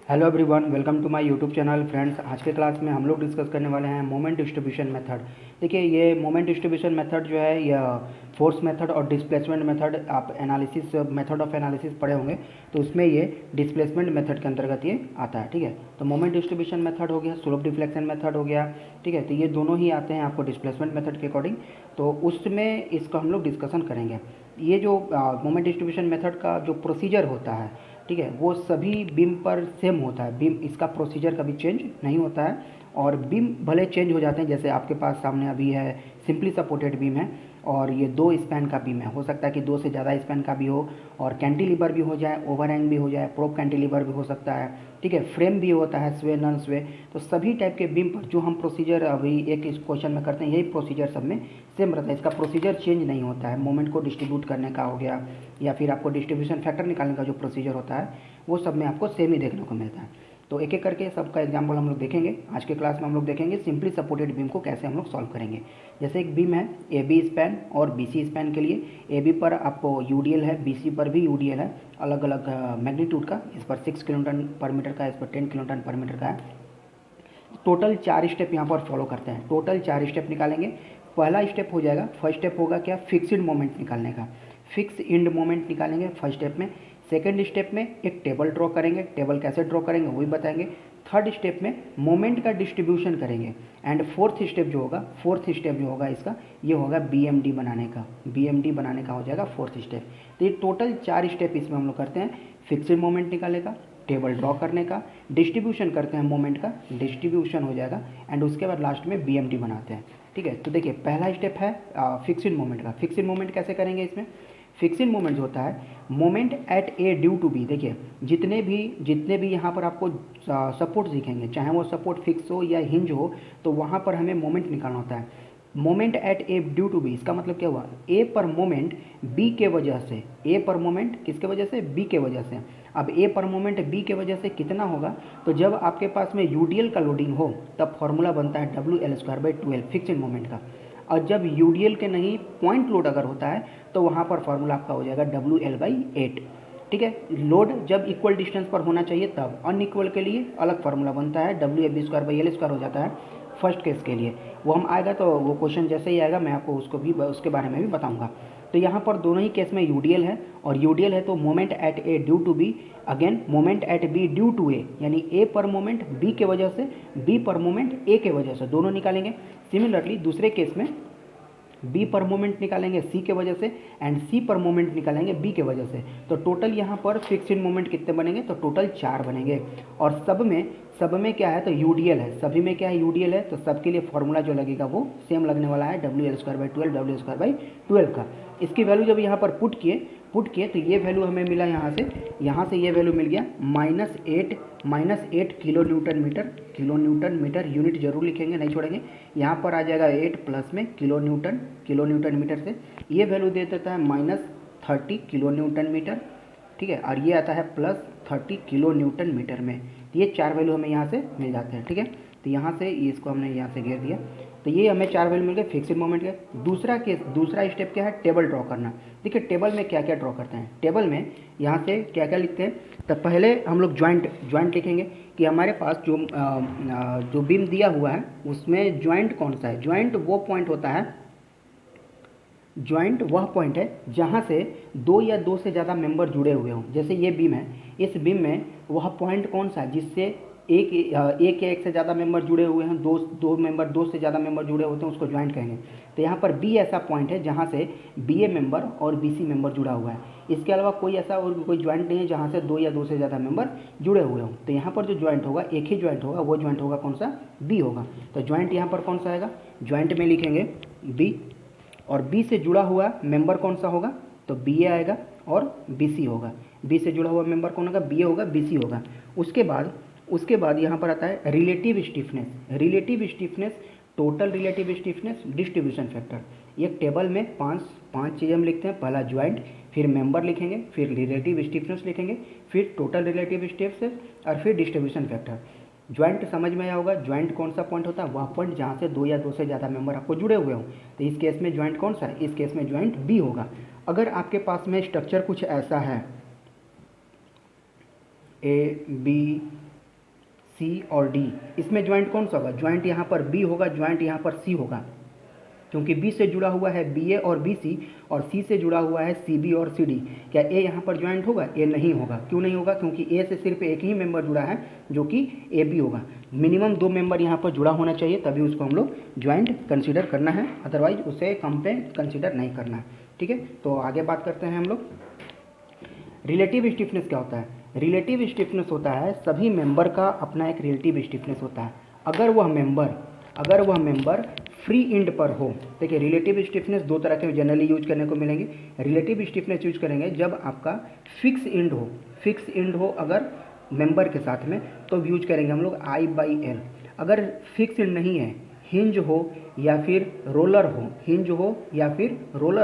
Hello everyone, welcome to my YouTube channel. Friends, आज के class में हम लोग डिस्कस करने वाले हैं मोमेंट डिस्ट्रीब्यूशन मेथड। देखिए, ये मोमेंट डिस्ट्रीब्यूशन मेथड जो है यह फोर्स मेथड और डिस्प्लेसमेंट मेथड, आप एनालिसिस मेथड ऑफ एनालिसिस पढ़े होंगे, तो उसमें ये डिस्प्लेसमेंट मेथड के अंतर्गत ये आता है। ठीक है, तो मोमेंट डिस्ट्रीब्यूशन मेथड हो गया, स्लोप डिफ्लेक्शन मेथड हो गया। ठीक है, तो ये दोनों ही आते हैं आपको डिस्प्लेसमेंट मेथड के अकॉर्डिंग, तो उसमें इसका हम लोग डिस्कशन करेंगे। ये जो मोमेंट डिस्ट्रीब्यूशन मेथड का जो प्रोसीजर होता है, ठीक है, वो सभी बीम पर सेम होता है। बीम, इसका प्रोसीजर कभी चेंज नहीं होता है, और बीम भले चेंज हो जाते हैं, जैसे आपके पास सामने अभी है सिंपली सपोर्टेड बीम है, और ये 2 स्पैन का बीम है। हो सकता है कि 2 से ज़्यादा स्पैन का भी हो, और कैंटिलीवर भी हो जाए, ओवरहैंग भी हो जाए, प्रोप कैंटिलीवर भी हो सकता है। ठीक है, फ्रेम भी होता है, स्वे नॉन स्वे। तो सभी टाइप के बीम पर जो हम प्रोसीजर अभी एक इस क्वेश्चन में करते हैं, यही प्रोसीजर सब में सेम रहता है। इसका प्रोसीजर चेंज नहीं होता है। मोमेंट को डिस्ट्रीब्यूट करने का हो गया, या फिर आपको डिस्ट्रीब्यूशन फैक्टर निकालने का जो प्रोसीजर होता है, वो सब में आपको सेम ही देखने को मिलता है। तो एक एक करके सबका एग्जाम्पल हम लोग देखेंगे। आज के क्लास में हम लोग देखेंगे सिंपली सपोर्टेड बीम को कैसे हम लोग सॉल्व करेंगे। जैसे एक बीम है ए बी स्पैन और बी सी स्पैन के लिए। ए बी पर आपको यूडीएल है, बी सी पर भी यूडीएल है, अलग अलग मैग्नीट्यूड का। इस पर 6 किलोन्यूटन पर मीटर का है, इस पर 10 किलोन्यूटन पर मीटर का है। टोटल 4 स्टेप यहाँ पर फॉलो करते हैं। टोटल 4 स्टेप निकालेंगे। पहला स्टेप हो जाएगा, फर्स्ट स्टेप होगा क्या, फिक्स्ड मोमेंट निकालने का। फिक्स इंड मोमेंट निकालेंगे फर्स्ट स्टेप में। सेकंड स्टेप में एक टेबल ड्रॉ करेंगे। टेबल कैसे ड्रॉ करेंगे वही बताएंगे। थर्ड स्टेप में मोमेंट का डिस्ट्रीब्यूशन करेंगे। एंड फोर्थ स्टेप जो होगा इसका, ये होगा बीएमडी बनाने का। बीएमडी बनाने का हो जाएगा फोर्थ स्टेप। तो ये टोटल 4 स्टेप इसमें हम लोग करते हैं। फिक्स्ड मोमेंट निकालने का, टेबल ड्रॉ करने का, डिस्ट्रीब्यूशन करते हैं मोमेंट का, डिस्ट्रीब्यूशन हो जाएगा, एंड उसके बाद लास्ट में बीएमडी बनाते हैं। ठीक है, तो देखिए पहला स्टेप है फिक्स्ड मोमेंट का। फिक्स्ड मोमेंट कैसे करेंगे इसमें? फिक्स्ड मोमेंट होता है moment at A due to B. देखिए जितने भी यहाँ पर आपको सपोर्ट दिखेंगे, चाहे वो सपोर्ट फिक्स हो या हिंज हो, तो वहाँ पर हमें मोमेंट निकालना होता है। Moment at A due to B, इसका मतलब क्या हुआ, ए पर मोमेंट बी के वजह से। ए पर मोमेंट किसके वजह से? बी के वजह से। अब ए पर मोमेंट बी के वजह से कितना होगा, तो जब आपके पास में यूडीएल का लोडिंग हो, तब फॉर्मूला बनता है WL²/12 फिक्स्ड मोमेंट का। और जब यूडीएल के नहीं, पॉइंट लोड अगर होता है, तो वहाँ पर फॉर्मूला आपका हो जाएगा WL/8। ठीक है, लोड जब इक्वल डिस्टेंस पर होना चाहिए तब। अनइक्वल के लिए अलग फार्मूला बनता है, WFB²/L² हो जाता है फर्स्ट केस के लिए। वो हम आएगा, तो वो क्वेश्चन जैसे ही आएगा मैं आपको उसके बारे में भी बताऊंगा। तो यहाँ पर दोनों ही केस में यूडीएल है, और यूडीएल है तो moment at A due to B, again moment at B due to A, यानी ए पर मोमेंट बी के वजह से, बी पर मोमेंट ए के वजह से, दोनों निकालेंगे। सिमिलरली दूसरे केस में बी पर मोमेंट निकालेंगे सी के वजह से, एंड सी पर मोमेंट निकालेंगे बी के वजह से। तो टोटल यहाँ पर फिक्स्ड मोमेंट कितने बनेंगे, तो टोटल 4 बनेंगे। और सब में क्या है, तो यूडीएल है। सभी में क्या है, यूडीएल है, तो सबके लिए फॉर्मूला जो लगेगा वो सेम लगने वाला है, WL²/12 का। इसकी वैल्यू जब यहाँ पर पुट किए तो ये वैल्यू हमें मिला यहाँ से ये वैल्यू मिल गया -8 किलो न्यूटन यूनिट जरूर लिखेंगे, नहीं छोड़ेंगे। यहाँ पर आ जाएगा 8 प्लस में किलो न्यूटन मीटर से ये वैल्यू दे देता है -30 किलो न्यूटन मीटर। ठीक है, और ये आता है +30 किलो न्यूटन मीटर में। तो ये 4 वैल्यू हमें यहाँ से मिल जाते हैं। ठीक है, तो यहाँ से इसको हमने यहाँ से घेर दिया, तो ये हमें 4 वैल्यू मिल गए फिक्स्ड मोमेंट के। दूसरा स्टेप क्या है, टेबल ड्रॉ करना। देखिए टेबल में क्या क्या ड्रॉ करते हैं। टेबल में यहाँ से क्या क्या लिखते हैं, तो पहले हम लोग ज्वाइंट लिखेंगे कि हमारे पास जो बीम दिया हुआ है उसमें ज्वाइंट कौन सा है। ज्वाइंट वह पॉइंट है जहाँ से 2 या 2 से ज़्यादा मेंबर जुड़े हुए हों। जैसे ये बीम है, इस बीम में वह पॉइंट कौन सा है जिससे एक या एक से ज़्यादा मेंबर जुड़े हुए हैं, दो से ज़्यादा मेंबर जुड़े होते हैं, उसको ज्वाइंट कहेंगे। तो यहाँ पर बी ऐसा पॉइंट है जहाँ से BA मेंबर और BC मेंबर जुड़ा हुआ है। इसके अलावा कोई ऐसा और कोई ज्वाइंट नहीं है जहाँ से 2 या 2 से ज़्यादा मेंबर जुड़े हुए हों। तो यहाँ पर जो ज्वाइंट होगा, एक ही ज्वाइंट होगा, वो ज्वाइंट होगा कौन सा, बी होगा। तो ज्वाइंट यहाँ पर कौन सा आएगा, ज्वाइंट में लिखेंगे बी, और बी से जुड़ा हुआ मेंबर कौन सा होगा, तो BA आएगा और BC होगा। बी से जुड़ा हुआ मेंबर कौन होगा, BA होगा, BC होगा। उसके बाद यहाँ पर आता है relative stiffness, total relative stiffness, distribution factor. एक टेबल में पांच चीज़ें हम लिखते हैं। पहला ज्वाइंट, फिर मेंबर लिखेंगे, फिर रिलेटिव स्टिफनेस लिखेंगे, फिर टोटल रिलेटिव स्टिफनेस, और फिर डिस्ट्रीब्यूशन फैक्टर। ज्वाइंट समझ में आया होगा। ज्वाइंट कौन सा पॉइंट होता है, वह पॉइंट जहाँ से 2 या 2 से ज़्यादा मेंबर आपको जुड़े हुए हों। तो इस केस में ज्वाइंट कौन सा है, इस केस में ज्वाइंट बी होगा। अगर आपके पास में स्ट्रक्चर कुछ ऐसा है, A B सी और डी, इसमें ज्वाइंट कौन सा होगा? ज्वाइंट यहाँ पर बी होगा, ज्वाइंट यहाँ पर सी होगा, क्योंकि बी से जुड़ा हुआ है बी ए और बी सी, और सी से जुड़ा हुआ है सी बी और सी डी। क्या ए यहाँ पर ज्वाइंट होगा? ए नहीं होगा। क्यों नहीं होगा? क्योंकि ए से सिर्फ एक ही मेंबर जुड़ा है जो कि ए बी होगा। मिनिमम 2 मेंबर यहाँ पर जुड़ा होना चाहिए, तभी उसको हम लोग ज्वाइंट कंसिडर करना है, अदरवाइज उसे कम पे कंसिडर नहीं करना है। ठीक है, तो आगे बात करते हैं हम लोग। रिलेटिव स्टिफनेस क्या होता है? रिलेटिव स्टिफनेस होता है सभी मेंबर का अपना एक रिलेटिव स्टिफनेस होता है। अगर वह मेंबर फ्री एंड पर हो। देखिए, रिलेटिव स्टिफनेस दो तरह के जनरली यूज करने को मिलेंगे। रिलेटिव स्टिफनेस यूज करेंगे जब आपका फिक्स एंड हो अगर मेंबर के साथ में, तो यूज करेंगे हम लोग I/L। अगर फिक्स एंड नहीं है, हिंज हो या फिर रोलर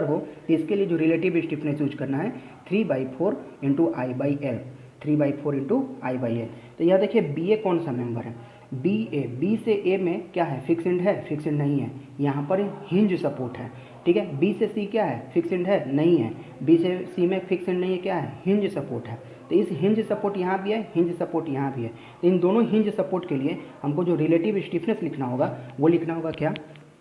हो, तो इसके लिए जो रिलेटिव स्टिफनेस यूज करना है 3/4 इंटू I/L, 3/4 इंटू I/L। तो यह देखिए बी ए कौन सा मेंबर है? बी से ए में क्या है? फिक्स एंड है? फिक्स एंड नहीं है, यहाँ पर हिंज सपोर्ट है। ठीक है, बी से सी क्या है? फिक्स एंड है? नहीं है। बी से सी में फिक्स एंड नहीं है, क्या है? हिंज सपोर्ट है। तो इस हिंज सपोर्ट यहाँ भी है, हिंज सपोर्ट यहाँ भी है। तो इन दोनों हिंज सपोर्ट के लिए हमको जो रिलेटिव स्टिफनेस लिखना होगा वो लिखना होगा क्या?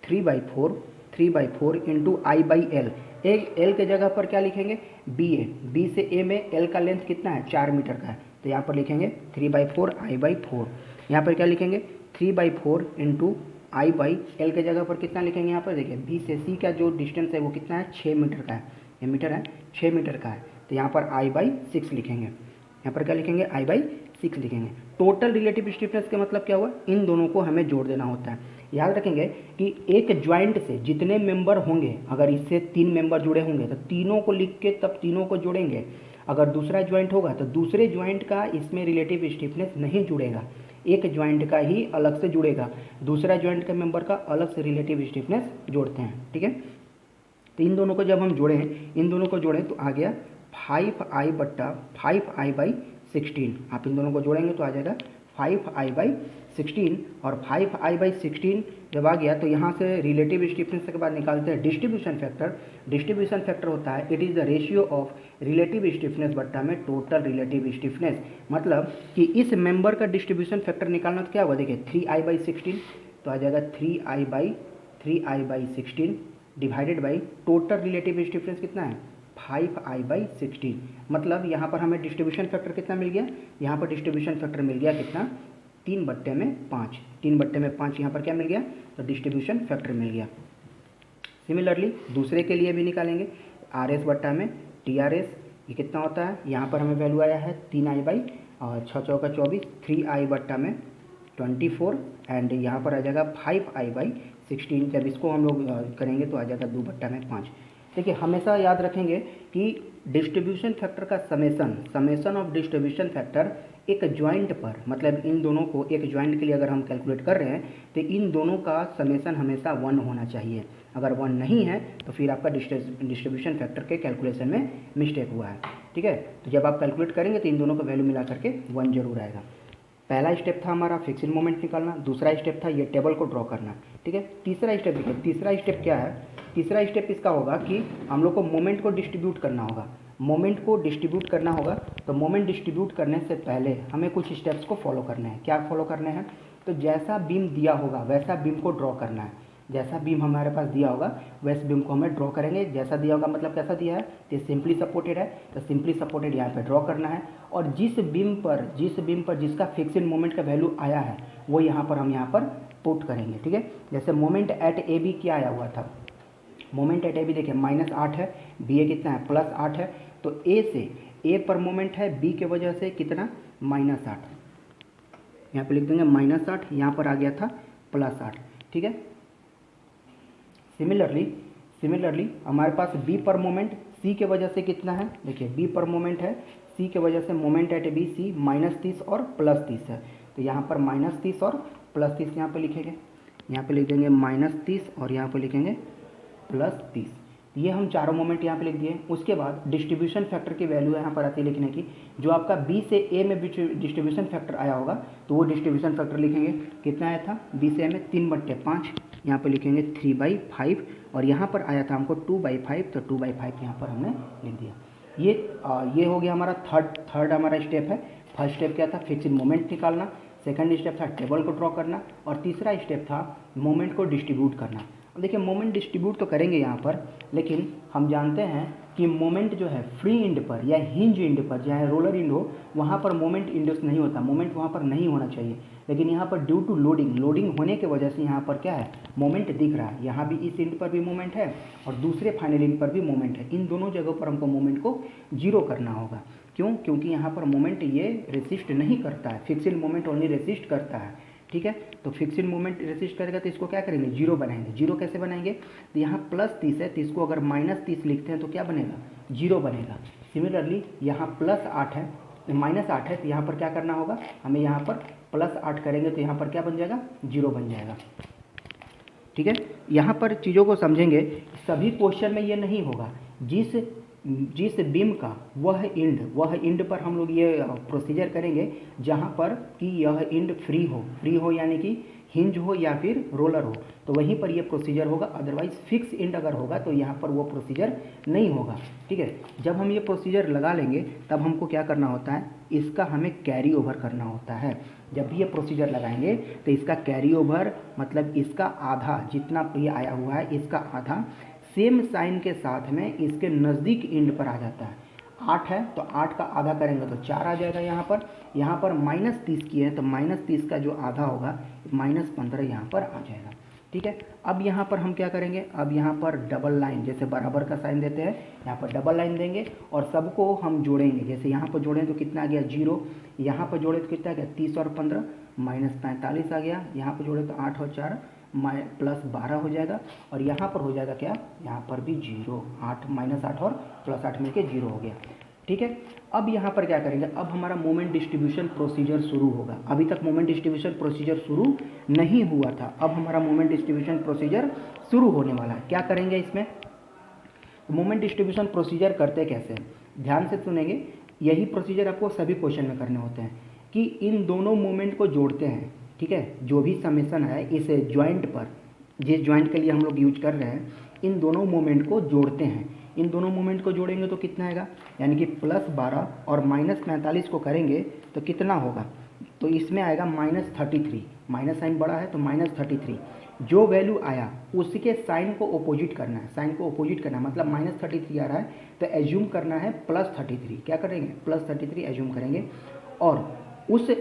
3/4 इंटू I/L। एक एल के जगह पर क्या लिखेंगे? बी से ए में एल का लेंथ कितना है? 4 मीटर का है, तो यहाँ पर लिखेंगे 3/4 I/4। यहाँ पर क्या लिखेंगे? 3/4 इंटू I/L के जगह पर कितना लिखेंगे? यहाँ पर देखिए बी से सी का जो डिस्टेंस है वो कितना है? 6 मीटर का है। ये मीटर है, 6 मीटर का है, तो यहाँ पर I/6 लिखेंगे। यहाँ पर क्या लिखेंगे? I/6 लिखेंगे। टोटल रिलेटिव स्टिफनेस का मतलब क्या हुआ? इन दोनों को हमें जोड़ देना होता है। याद रखेंगे कि एक ज्वाइंट से जितने मेंबर होंगे, अगर इससे 3 मेंबर जुड़े होंगे तो तीनों को लिख के तब तीनों को जोड़ेंगे। अगर दूसरा ज्वाइंट होगा तो दूसरे ज्वाइंट का इसमें रिलेटिव स्टिफनेस नहीं जुड़ेगा, एक ज्वाइंट का ही अलग से जुड़ेगा, दूसरा ज्वाइंट का मेंबर का अलग से रिलेटिव स्टिफनेस जोड़ते हैं। ठीक है, तो इन दोनों को जब हम जोड़ें तो आ गया 5I/16। आप इन दोनों को जोड़ेंगे तो आ जाएगा 5I/16, और 5I/16 जब आ गया तो यहाँ से रिलेटिव स्टिफनेस के बाद निकालते हैं डिस्ट्रीब्यूशन फैक्टर। डिस्ट्रीब्यूशन फैक्टर होता है it is the ratio of relative stiffness बट्टा में टोटल रिलेटिव स्टिफनेस। मतलब कि इस मेंबर का डिस्ट्रीब्यूशन फैक्टर निकालना तो क्या हुआ? देखिए 3I/16, तो आ जाएगा 3I/16 divided by total relative stiffness कितना है? 5I/16। मतलब यहाँ पर हमें डिस्ट्रीब्यूशन फैक्टर कितना मिल गया? यहाँ पर डिस्ट्रीब्यूशन फैक्टर मिल गया कितना? 3/5। 3/5 यहाँ पर क्या मिल गया? तो डिस्ट्रीब्यूशन फैक्टर मिल गया। सिमिलरली दूसरे के लिए भी निकालेंगे, RS बट्टा में TRS, ये कितना होता है? यहाँ पर हमें वैल्यू आया है 3I/6×4 3I बट्टा में 24, एंड यहाँ पर आ जाएगा 5I/16। जब इसको हम लोग करेंगे तो आ जाएगा 2/5। देखिए, हमेशा याद रखेंगे कि डिस्ट्रीब्यूशन फैक्टर का समेसन ऑफ डिस्ट्रीब्यूशन फैक्टर एक ज्वाइंट पर, मतलब इन दोनों को एक ज्वाइंट के लिए अगर हम कैलकुलेट कर रहे हैं तो इन दोनों का समेसन हमेशा 1 होना चाहिए। अगर 1 नहीं है तो फिर आपका डिस्ट्रीब्यूशन फैक्टर के कैलकुलेशन में मिस्टेक हुआ है। ठीक है, तो जब आप कैलकुलेट करेंगे तो इन दोनों का वैल्यू मिला करके 1 जरूर आएगा। पहला स्टेप था हमारा फिक्स्ड मोमेंट निकालना, दूसरा स्टेप था ये टेबल को ड्रॉ करना। ठीक है, तीसरा स्टेप देखिए, तीसरा स्टेप क्या है? तीसरा स्टेप इसका होगा कि हम लोग को मोमेंट को डिस्ट्रीब्यूट करना होगा। तो मोमेंट डिस्ट्रीब्यूट करने से पहले हमें कुछ स्टेप्स को फॉलो करने हैं। क्या फॉलो करने हैं? तो जैसा बीम दिया होगा वैसा बीम को ड्रॉ करना है। जैसा बीम हमारे पास दिया होगा वैसे बीम को हमें ड्रॉ करेंगे। जैसा दिया होगा मतलब कैसा दिया है? तो सिंपली सपोर्टेड है, तो सिंपली सपोर्टेड यहाँ पे ड्रॉ करना है। और जिस बीम पर जिसका फिक्स्ड मोमेंट का वैल्यू आया है वो हम यहाँ पर पुट करेंगे। ठीक है, जैसे मोमेंट एट ए बी क्या आया हुआ था? मोमेंट एट ए बी देखिए -8 है, बी ए कितना है? +8 है। तो ए पर मोमेंट है, बी के वजह से कितना? -8। यहाँ पे लिख देंगे -8, यहाँ पर आ गया था +8। ठीक है, सिमिलरली हमारे पास बी पर मोमेंट सी के वजह से कितना है? देखिए बी पर मोमेंट है, सी के वजह से मोमेंट एट बी सी -30 और +30 है। तो यहाँ पर -30 और +30 यहाँ पे लिखेंगे। यहाँ पे लिख देंगे -30 और यहाँ पे लिखेंगे +30। ये हम चारों मोमेंट यहाँ पे लिख दिए। उसके बाद डिस्ट्रीब्यूशन फैक्टर की वैल्यू यहाँ पर आती है लिखने की। जो आपका बी से ए में डिस्ट्रीब्यूशन फैक्टर आया होगा तो वो डिस्ट्रीब्यूशन फैक्टर लिखेंगे। कितना आया था? बी से ए में 3/5, यहाँ पर लिखेंगे 3/5, और यहाँ पर आया था हमको 2/5, तो 2/5 यहाँ पर हमने लिख दिया। ये हो गया हमारा थर्ड हमारा स्टेप है। फर्स्ट स्टेप क्या था? फिक्स्ड मोमेंट निकालना। सेकंड स्टेप था टेबल को ड्रॉ करना, और तीसरा स्टेप था मोमेंट को डिस्ट्रीब्यूट करना। अब देखिए मोमेंट डिस्ट्रीब्यूट तो करेंगे यहाँ पर, लेकिन हम जानते हैं कि मोमेंट जो है फ्री इंड पर या हिंज इंड पर, चाहे रोलर इंड हो, वहाँ पर मोमेंट इंड्यूस नहीं होता, मोमेंट वहाँ पर नहीं होना चाहिए। लेकिन यहाँ पर ड्यू टू लोडिंग होने की वजह से यहाँ पर क्या है, मोमेंट दिख रहा है। यहाँ भी इस इंड पर भी मोमेंट है और दूसरे फाइनल इंड पर भी मोमेंट है। इन दोनों जगहों पर हमको मोमेंट को जीरो करना होगा। क्यों? क्योंकि यहाँ पर मोमेंट ये रेसिस्ट नहीं करता है, फिक्स्ड मोमेंट ओनली रेसिस्ट करता है। ठीक है, तो फिक्स्ड मोमेंट रेसिस्ट करेगा तो इसको क्या करेंगे, जीरो बनाएंगे। जीरो कैसे बनाएंगे, तो यहाँ +30 है तो इसको अगर -30 लिखते हैं तो क्या बनेगा, जीरो बनेगा। सिमिलरली यहाँ +8 है, -8 है, तो यहाँ पर क्या करना होगा, हमें यहाँ पर +8 करेंगे तो यहाँ पर क्या बन जाएगा, जीरो बन जाएगा। ठीक है, यहाँ पर चीज़ों को समझेंगे। सभी क्वेश्चन में ये नहीं होगा। जिस बीम का वह इंड पर हम लोग ये प्रोसीजर करेंगे जहाँ पर कि यह इंड फ्री हो यानी कि हिंज हो या फिर रोलर हो, तो वहीं पर ये प्रोसीजर होगा। अदरवाइज फिक्स इंड अगर होगा तो यहाँ पर वो प्रोसीजर नहीं होगा। ठीक है, जब हम ये प्रोसीजर लगा लेंगे तब हमको क्या करना होता है, इसका हमें कैरी ओवर करना होता है। जब भी ये प्रोसीजर लगाएंगे तो इसका कैरी ओवर मतलब इसका आधा, जितना ये आया हुआ है इसका आधा सेम साइन के साथ में इसके नज़दीक इंड पर आ जाता है। 8 है तो 8 का आधा करेंगे तो 4 आ जाएगा। यहाँ पर -30 की है तो -30 का जो आधा होगा -15 यहाँ पर आ जाएगा। ठीक है, अब यहाँ पर हम क्या करेंगे, अब यहाँ पर डबल लाइन, जैसे बराबर का साइन देते हैं, यहाँ पर डबल लाइन देंगे और सबको हम जोड़ेंगे। जैसे यहाँ पर जोड़ें तो कितना आ गया, 0। यहाँ पर जोड़े तो कितना आ गया, 30 और 15 -45 आ गया। यहाँ पर जोड़े तो 8 और 4 +12 हो जाएगा। और यहाँ पर हो जाएगा क्या, यहाँ पर भी 0, 8 -8 और +8 मिलके 0 हो गया। ठीक है, अब यहाँ पर क्या करेंगे, अब हमारा मोमेंट डिस्ट्रीब्यूशन प्रोसीजर शुरू होगा। अभी तक मोमेंट डिस्ट्रीब्यूशन प्रोसीजर शुरू नहीं हुआ था, अब हमारा मोमेंट डिस्ट्रीब्यूशन प्रोसीजर शुरू होने वाला है। क्या करेंगे इसमें, मोमेंट डिस्ट्रीब्यूशन प्रोसीजर करते कैसे, ध्यान से सुनेंगे। यही प्रोसीजर आपको सभी क्वेश्चन में करने होते हैं कि इन दोनों मोमेंट को जोड़ते हैं। ठीक है, जो भी समेशन है इस ज्वाइंट पर, जिस ज्वाइंट के लिए हम लोग यूज कर रहे हैं, इन दोनों मोमेंट को जोड़ते हैं। इन दोनों मोमेंट को जोड़ेंगे तो कितना आएगा, यानी कि +12 और -45 को करेंगे तो कितना होगा, तो इसमें आएगा -33। माइनस साइन बड़ा है तो -33। जो वैल्यू आया उसके साइन को अपोजिट करना है, साइन को अपोजिट करना है, मतलब -33 आ रहा है तो एज्यूम करना है +33। क्या करेंगे, +33 एज्यूम करेंगे और उस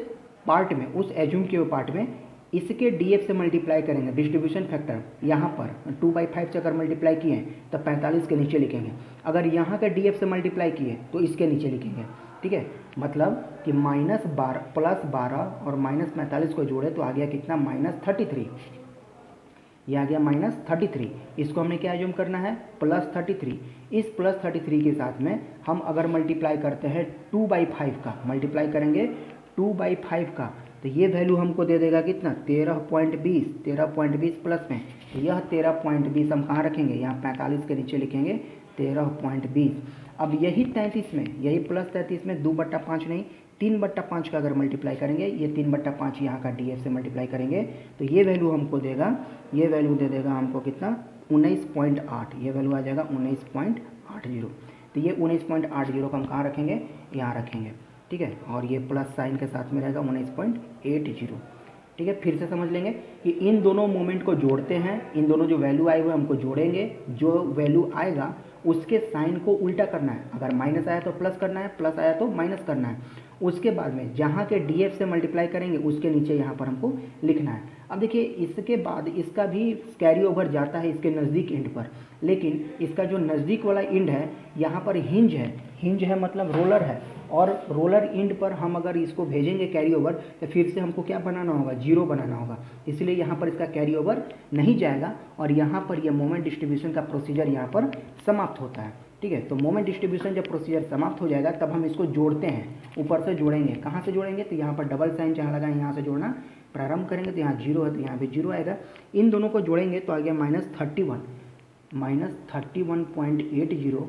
पार्ट में, उस एज्यूम के पार्ट में इसके DF से मल्टीप्लाई करेंगे। डिस्ट्रीब्यूशन फैक्टर यहाँ पर 2/5 से अगर मल्टीप्लाई किए तो 45 के नीचे लिखेंगे। अगर यहाँ का DF से मल्टीप्लाई किए तो इसके नीचे लिखेंगे। ठीक है, मतलब कि +12 और -45 को जोड़े तो आ गया कितना, -33। ये आ गया -33। इसको हमने क्या एज्यूम करना है, +33। इस +33 के साथ में हम अगर मल्टीप्लाई करते हैं 2/5 का, मल्टीप्लाई करेंगे 2/5 का, तो ये वैल्यू हमको दे देगा कितना, 13.20 प्लस में, तो यह 13.20 हम कहाँ रखेंगे, यहाँ 45 के नीचे लिखेंगे 13.20। अब यही 33 में, यही +33 में 2/5 नहीं 3/5 का अगर मल्टीप्लाई करेंगे, ये 3/5 यहाँ का DF से मल्टीप्लाई करेंगे तो ये वैल्यू हमको देगा, ये वैल्यू दे देगा हमको कितना, 19.8। ये वैल्यू आ जाएगा 19.80। तो ये 19.80 को हम कहाँ रखेंगे, यहाँ रखेंगे। ठीक है, और ये प्लस साइन के साथ में रहेगा 19.80। ठीक है, फिर से समझ लेंगे कि इन दोनों मोमेंट को जोड़ते हैं, इन दोनों जो वैल्यू आए हुए हमको जोड़ेंगे, जो वैल्यू आएगा उसके साइन को उल्टा करना है। अगर माइनस आया तो प्लस करना है, प्लस आया तो माइनस करना है। उसके बाद में जहाँ के DF से मल्टीप्लाई करेंगे उसके नीचे यहाँ पर हमको लिखना है। अब देखिए इसके बाद इसका भी कैरी ओवर जाता है इसके नज़दीक इंड पर, लेकिन इसका जो नज़दीक वाला इंड है यहाँ पर हिंज है, हिंज है मतलब रोलर है, और रोलर इंड पर हम अगर इसको भेजेंगे कैरी ओवर तो फिर से हमको क्या बनाना होगा, 0 बनाना होगा। इसलिए यहाँ पर इसका कैरी ओवर नहीं जाएगा और यहाँ पर यह मोमेंट डिस्ट्रीब्यूशन का प्रोसीजर यहाँ पर समाप्त होता है। ठीक है, तो मोमेंट डिस्ट्रीब्यूशन जब प्रोसीजर समाप्त हो जाएगा तब हम इसको जोड़ते हैं, ऊपर से जोड़ेंगे। कहाँ से जोड़ेंगे, तो यहाँ पर डबल साइन जहाँ लगा है यहाँ से जोड़ना प्रारंभ करेंगे तो यहाँ 0 है तो यहाँ भी 0 आएगा। इन दोनों को जोड़ेंगे तो आ गया -31.80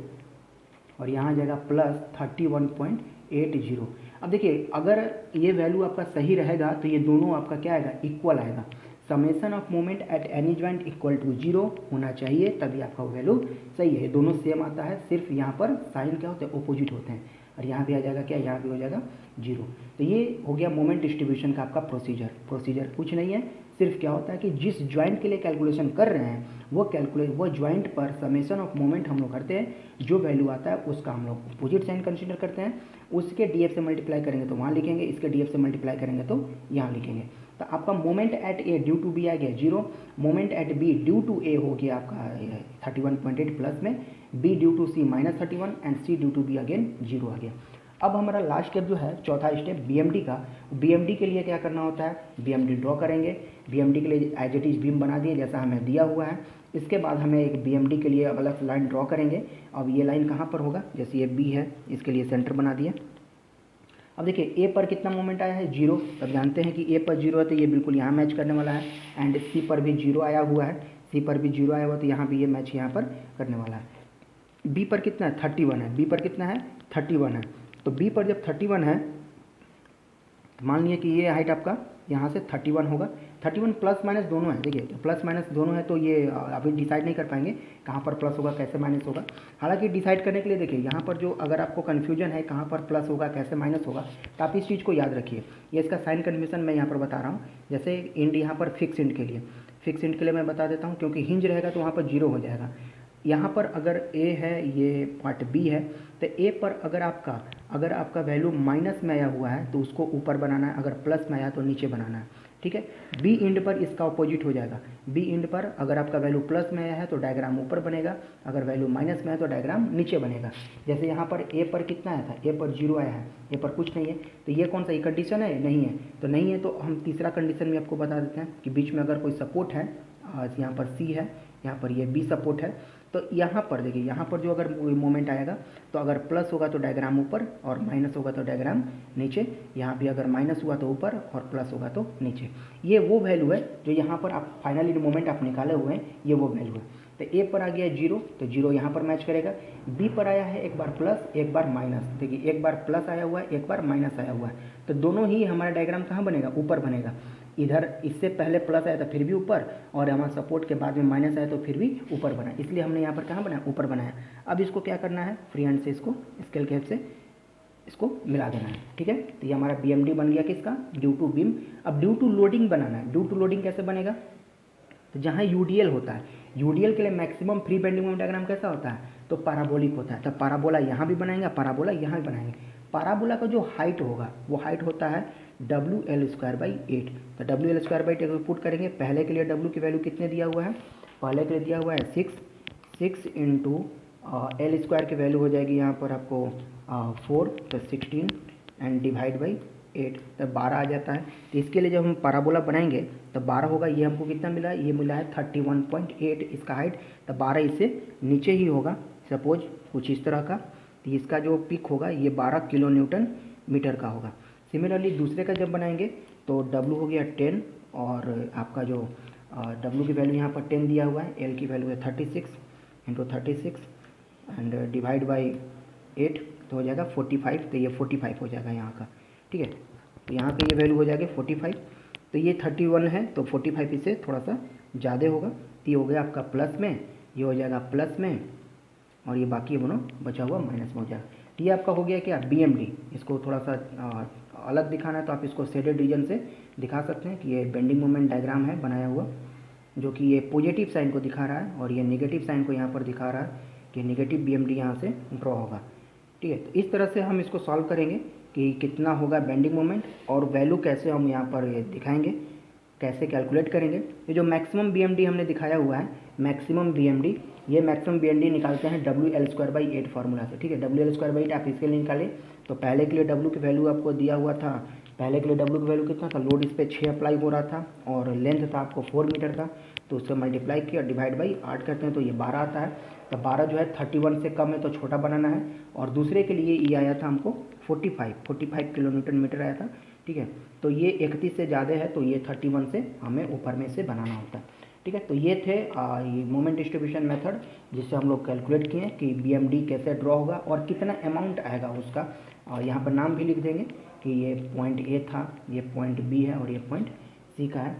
और यहाँ आ जाएगा +31.80। अब देखिए अगर ये वैल्यू आपका सही रहेगा तो ये दोनों आपका क्या आएगा, इक्वल आएगा। Summation of moment at any joint equal to 0 होना चाहिए, तभी आपका वैल्यू सही है। दोनों सेम आता है, सिर्फ यहाँ पर साइन क्या होते हैं, अपोजिट होते हैं। और यहाँ भी आ जाएगा क्या, यहाँ भी हो जाएगा जीरो। तो ये हो गया मोमेंट डिस्ट्रीब्यूशन का आपका प्रोसीजर कुछ नहीं है, सिर्फ क्या होता है कि जिस ज्वाइंट के लिए कैलकुलेशन कर रहे हैं वो ज्वाइंट पर समेशन ऑफ मोमेंट हम लोग करते हैं, जो वैल्यू आता है उसका हम लोग अपोजिट साइन कंसीडर करते हैं, उसके डीएफ से मल्टीप्लाई करेंगे तो वहाँ लिखेंगे, इसके डीएफ से मल्टीप्लाई करेंगे तो यहाँ लिखेंगे। तो आपका moment at A due to B आ गया 0, moment at B due to A हो गया आपका 31.8 प्लस में, B due to C -31 and C due to B again 0 आ गया। अब हमारा लास्ट स्टेप जो है चौथा स्टेप बीएमडी का, बीएमडी के लिए क्या करना होता है, बीएमडी ड्रॉ करेंगे। बीएमडी के लिए एज इट इज बीम बना दिए जैसा हमें दिया हुआ है। इसके बाद हमें एक बीएमडी के लिए अलग लाइन ड्रॉ करेंगे। अब ये लाइन कहाँ पर होगा, जैसे ये बी है इसके लिए सेंटर बना दिया। अब देखिए ए पर कितना मोमेंट आया है 0, तब जानते हैं कि ए पर 0 है तो ये बिल्कुल यहाँ मैच करने वाला है, एंड सी पर भी 0 आया हुआ है, सी पर भी 0 आया हुआ तो यहाँ भी ये मैच यहाँ पर करने वाला है। बी पर कितना है 31 है, बी पर कितना है 31 है, तो बी पर जब 31 है तो मान लीजिए कि ये हाइट आपका यहाँ से 31 होगा। 31 प्लस माइनस दोनों है, देखिए तो प्लस माइनस दोनों है तो ये अभी डिसाइड नहीं कर पाएंगे कहाँ पर प्लस होगा कैसे माइनस होगा। हालांकि डिसाइड करने के लिए देखिए यहाँ पर जो अगर आपको कन्फ्यूजन है कहाँ पर प्लस होगा कैसे माइनस होगा तो आप इस चीज़ को याद रखिए। ये इसका साइन कन्वेंशन मैं यहाँ पर बता रहा हूँ। जैसे इंड यहाँ पर फिक्स इंड के लिए मैं बता देता हूँ, क्योंकि हिंज रहेगा तो वहाँ पर 0 हो जाएगा। यहाँ पर अगर ए है, ये पार्ट बी है, तो ए पर अगर आपका वैल्यू माइनस में आया हुआ है तो उसको ऊपर बनाना है, अगर प्लस में आया तो नीचे बनाना है, ठीक है। बी इंड पर इसका अपोजिट हो जाएगा। बी इंड पर अगर आपका वैल्यू प्लस में आया है तो डायग्राम ऊपर बनेगा, अगर वैल्यू माइनस में है तो डायग्राम नीचे बनेगा। जैसे यहाँ पर ए पर कितना आया था, ए पर 0 आया है, ए पर कुछ नहीं है, तो ये कौन सा ये कंडीशन है, नहीं है, तो नहीं है तो हम तीसरा कंडीशन भी आपको बता देते हैं कि बीच में अगर कोई सपोर्ट है, यहाँ पर सी है, यहाँ पर ये बी सपोर्ट है, तो यहाँ पर देखिए यहाँ पर जो अगर मोमेंट आएगा तो अगर प्लस होगा तो डायग्राम ऊपर और माइनस होगा तो डायग्राम नीचे। यहाँ भी अगर माइनस हुआ तो ऊपर और प्लस होगा तो नीचे। ये वो वैल्यू है जो यहाँ पर आप फाइनली मोमेंट आप निकाले हुए हैं, ये वो वैल्यू है। तो ए पर आ गया 0 तो 0 यहाँ पर मैच करेगा। बी पर आया है एक बार प्लस एक बार माइनस, देखिए एक बार प्लस आया हुआ है एक बार माइनस आया हुआ है, तो दोनों ही हमारा डायग्राम कहाँ बनेगा, ऊपर बनेगा। इधर इससे पहले प्लस आया तो फिर भी ऊपर, और हमारा सपोर्ट के बाद में माइनस आया तो फिर भी ऊपर बना, इसलिए हमने यहाँ पर कहाँ बनाया, ऊपर बनाया। अब इसको क्या करना है, फ्री हैंड से इसको स्केल के हेल्प से इसको मिला देना है, ठीक है। तो ये हमारा बीएमडी बन गया किसका, ड्यू टू बीम। अब ड्यू टू लोडिंग बनाना है। ड्यू टू लोडिंग कैसे बनेगा, तो जहाँ यूडीएल होता है, यूडीएल के लिए maximum free bending moment diagram कैसा होता है, तो पैराबोलिक होता है। तो पैराबोला यहाँ भी बनाएंगे, पैराबोला यहाँ भी बनाएंगे। पैराबोला का जो हाइट होगा वो हाइट होता है WL²/8। तो WL²/8 अगर पुट करेंगे, पहले के लिए W की वैल्यू कितने दिया हुआ है, पहले के लिए दिया हुआ है 6 इंटू L² की वैल्यू हो जाएगी यहाँ पर आपको 4, तो 16 एंड डिवाइड बाई 8, तो 12 आ जाता है। तो इसके लिए जब हम पैराबोला बनाएंगे तो 12 होगा। ये हमको कितना मिला है, ये मिला है 31.8 इसका हाइट, तो 12 इससे नीचे ही होगा सपोज कुछ इस तरह का। तो इसका जो पिक होगा ये 12 किलो न्यूटन मीटर का होगा। सिमिलरली दूसरे का जब बनाएंगे तो W हो गया 10, और आपका जो W की वैल्यू यहाँ पर 10 दिया हुआ है, L की वैल्यू है 36 इंटू 36 एंड डिवाइड बाई 8, तो हो जाएगा 45। तो ये 45 हो जाएगा यहाँ का, ठीक है। तो यहाँ का ये वैल्यू हो जाएगा 45, तो ये 31 है तो 45 इससे थोड़ा सा ज़्यादा होगा। तो ये हो गया आपका प्लस में, ये हो जाएगा प्लस में, और ये बाकी दोनों बचा हुआ माइनस में हो जाएगा। तो ये आपका हो गया क्या, BMD। इसको थोड़ा सा अलग दिखाना है तो आप इसको शेडेड रीजन से दिखा सकते हैं कि ये बेंडिंग मोमेंट डायग्राम है बनाया हुआ, जो कि ये पॉजिटिव साइन को दिखा रहा है और ये नेगेटिव साइन को यहाँ पर दिखा रहा है कि नेगेटिव BMD यहाँ से ड्रॉ होगा, ठीक है। तो इस तरह से हम इसको सॉल्व करेंगे कि कितना होगा बेंडिंग मोमेंट, और वैल्यू कैसे हम यहाँ पर दिखाएंगे, कैसे कैलकुलेट करेंगे। ये जो मैक्सिमम BMD हमने दिखाया हुआ है, मैक्सिमम BMD, ये मैक्सिमम BMD निकालते हैं WL²/8 फार्मूला से, ठीक है। WL²/8 आप इसके लिए निकालें तो पहले के लिए W की वैल्यू आपको दिया हुआ था, पहले के लिए W की वैल्यू कितना था, लोड इस पर 6 अप्लाई हो रहा था और लेंथ था आपको 4 मीटर था, तो उससे मल्टीप्लाई किया, डिवाइड बाई 8 करते हैं तो ये 12 आता है। तो 12 जो है 31 से कम है तो छोटा बनाना है, और दूसरे के लिए ये आया था हमको 45 किलो न्यूटन मीटर आया था, ठीक है। तो ये 31 से ज़्यादा है तो ये 31 से हमें ऊपर में से बनाना होता है, ठीक है। तो ये थे ये मोमेंट डिस्ट्रीब्यूशन मेथड, जिससे हम लोग कैलकुलेट किए कि BMD कैसे ड्रॉ होगा और कितना अमाउंट आएगा उसका। यहाँ पर नाम भी लिख देंगे कि ये पॉइंट A था, ये पॉइंट B है और ये पॉइंट C का है।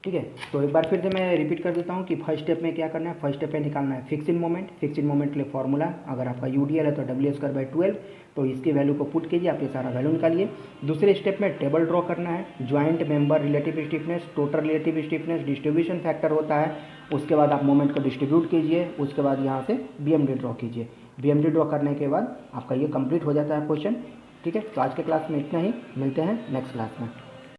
ठीक है। तो एक बार फिर से मैं रिपीट कर देता हूँ कि फर्स्ट स्टेप में क्या करना है। फर्स्ट स्टेप में निकालना है fix in moment. Fix in moment के लिए फॉर्मूला, अगर आपका यूडीएल है तो W²/12, तो इसकी वैल्यू को पुट कीजिए, आप ये सारा वैल्यू निकालिए। दूसरे स्टेप में टेबल ड्रॉ करना है, joint member relative stiffness, total relative stiffness, distribution factor होता है। उसके बाद आप मोमेंट को डिस्ट्रीब्यूट कीजिए, उसके बाद यहाँ से BMD ड्रॉ कीजिए। BMD ड्रॉ करने के बाद आपका ये कंप्लीट हो जाता है क्वेश्चन। ठीक है, तो आज के क्लास में इतना ही, मिलते हैं नेक्स्ट क्लास में।